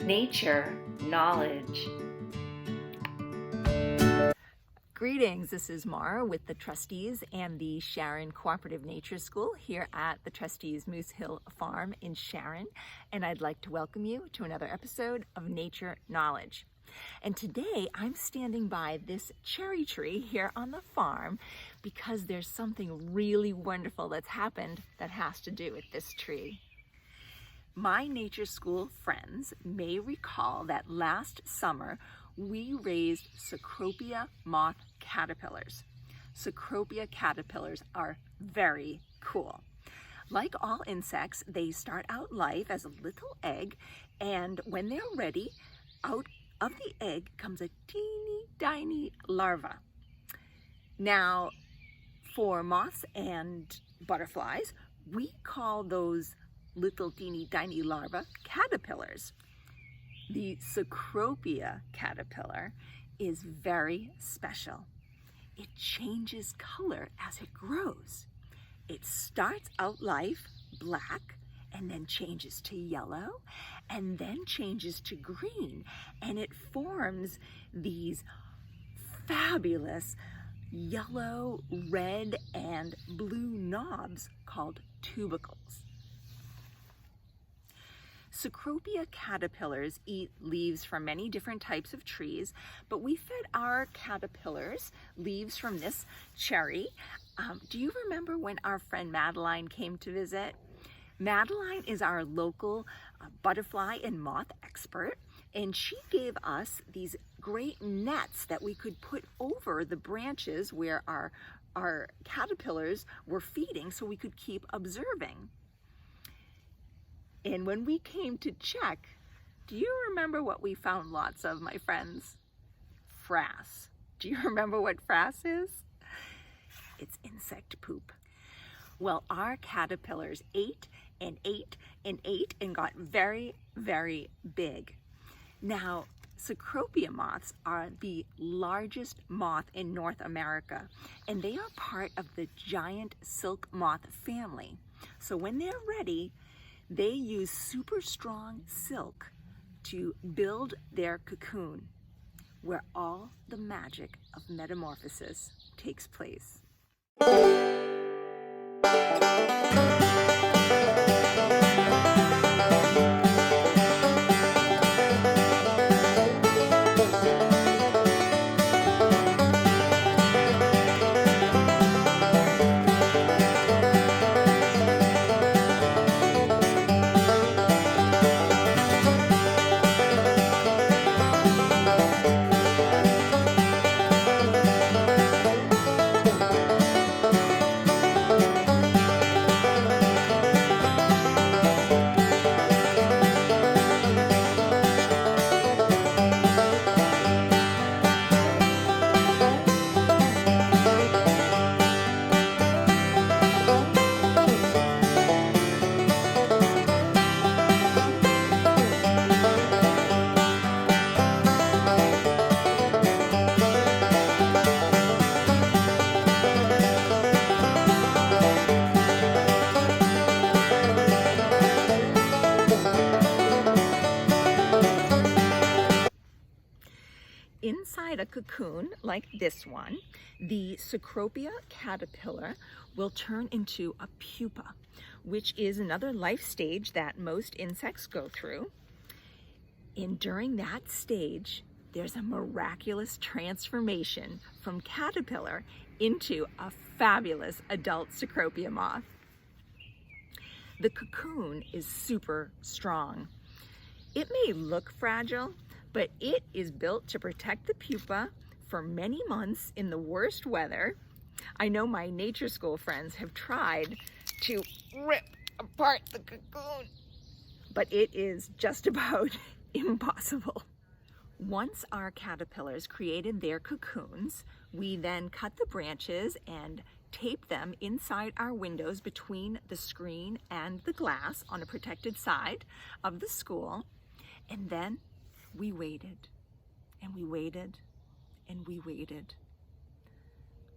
Nature Knowledge. Greetings, this is Mara with the Trustees and the Sharon Cooperative Nature School here at the Trustees Moose Hill Farm in Sharon, and I'd like to welcome you to another episode of Nature Knowledge. And today I'm standing by this cherry tree here on the farm because there's something really wonderful that's happened that has to do with this tree. My nature school friends may recall that last summer we raised Cecropia moth caterpillars. Cecropia caterpillars are very cool. Like all insects, they start out life as a little egg, and when they're ready, out of the egg comes a teeny tiny larva. Now, for moths and butterflies, we call those little teeny tiny larvae caterpillars. The Cecropia caterpillar is very special. It changes color as it grows. It starts out life black and then changes to yellow and then changes to green, and it forms these fabulous yellow, red, and blue knobs called tubercles. Cecropia caterpillars eat leaves from many different types of trees, but we fed our caterpillars leaves from this cherry. Do you remember when our friend Madeline came to visit? Madeline is our local butterfly and moth expert, and she gave us these great nets that we could put over the branches where our caterpillars were feeding so we could keep observing. And when we came to check, do you remember what we found lots of, my friends? Frass. Do you remember what frass is? It's insect poop. Well, our caterpillars ate and ate and ate and got very, very big. Now, Cecropia moths are the largest moth in North America, and they are part of the giant silk moth family. So when they're ready, they use super strong silk to build their cocoon, where all the magic of metamorphosis takes place. Inside a cocoon like this one, the Cecropia caterpillar will turn into a pupa, which is another life stage that most insects go through. And during that stage, there's a miraculous transformation from caterpillar into a fabulous adult Cecropia moth. The cocoon is super strong. It may look fragile, but it is built to protect the pupa for many months in the worst weather. I know my nature school friends have tried to rip apart the cocoon, but it is just about impossible. Once our caterpillars created their cocoons, we then cut the branches and tape them inside our windows between the screen and the glass on a protected side of the school, and then we waited, and we waited, and we waited.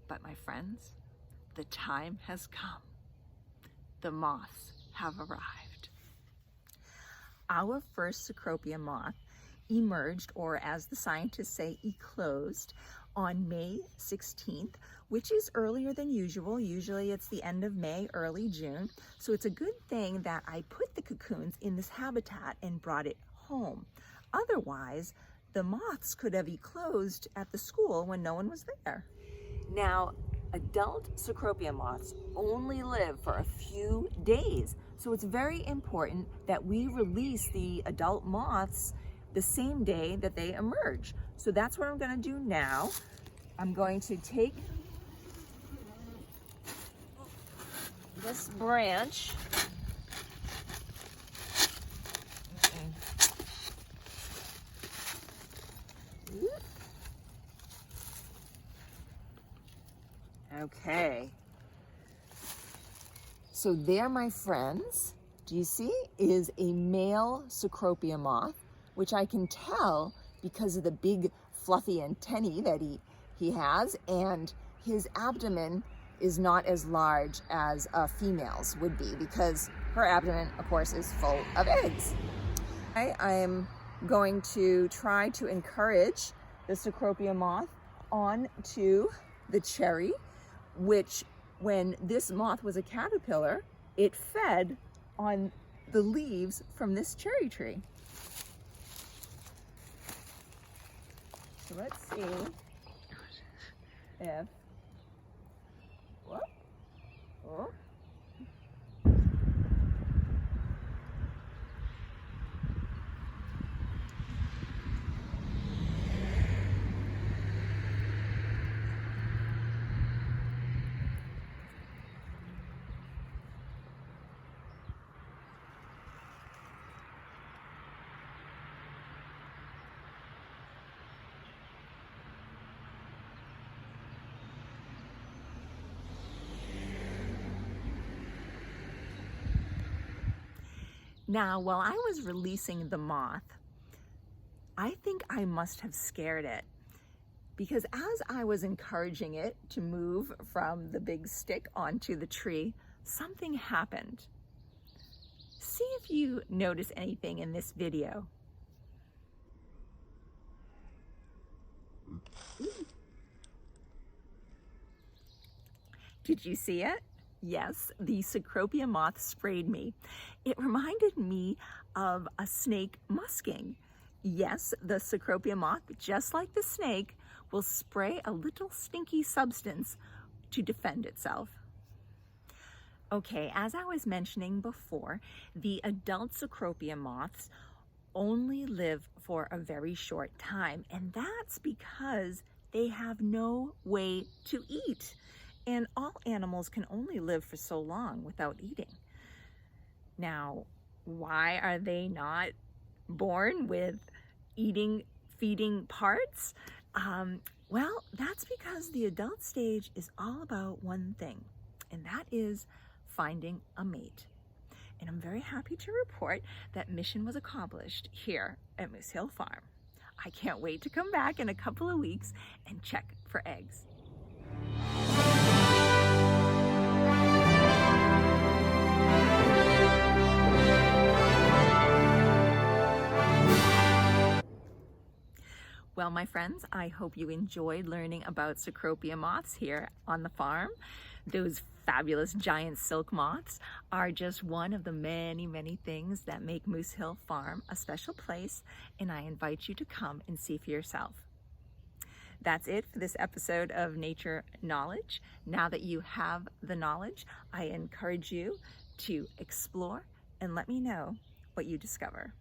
But my friends, the time has come. The moths have arrived. our first Cecropia moth emerged, or as the scientists say, eclosed, on May 16th, which is earlier than usual. Usually it's the end of May, early June. So it's a good thing that I put the cocoons in this habitat and brought it home. Otherwise, the moths could have eclosed at the school when no one was there. Now, adult Cecropia moths only live for a few days. So it's very important that we release the adult moths the same day that they emerge. So that's what I'm going to do now. I'm going to take this branch Okay. So there, my friends, do you see, is a male Cecropia moth, which I can tell because of the big fluffy antennae that he has, and his abdomen is not as large as a female's would be, because her abdomen, of course, is full of eggs. I'm going to try to encourage the Cecropia moth onto the cherry, which when this moth was a caterpillar, it fed on the leaves from this cherry tree. So let's see if, whoop, oh. Now, while I was releasing the moth, I think I must have scared it, because as I was encouraging it to move from the big stick onto the tree, something happened. See if you notice anything in this video. Did you see it? Yes, the Cecropia moth sprayed me. It reminded me of a snake musking. Yes, the Cecropia moth, just like the snake, will spray a little stinky substance to defend itself. Okay, as I was mentioning before, the adult Cecropia moths only live for a very short time, and that's because they have no way to eat. And all animals can only live for so long without eating. Now, why are they not born with feeding parts? Well, that's because the adult stage is all about one thing, and that is finding a mate. And I'm very happy to report that mission was accomplished here at Moose Hill Farm. I can't wait to come back in a couple of weeks and check for eggs. Well, my friends, I hope you enjoyed learning about Cecropia moths here on the farm. Those fabulous giant silk moths are just one of the many, many things that make Moose Hill Farm a special place, and I invite you to come and see for yourself. That's it for this episode of Nature Knowledge. Now that you have the knowledge, I encourage you to explore and let me know what you discover.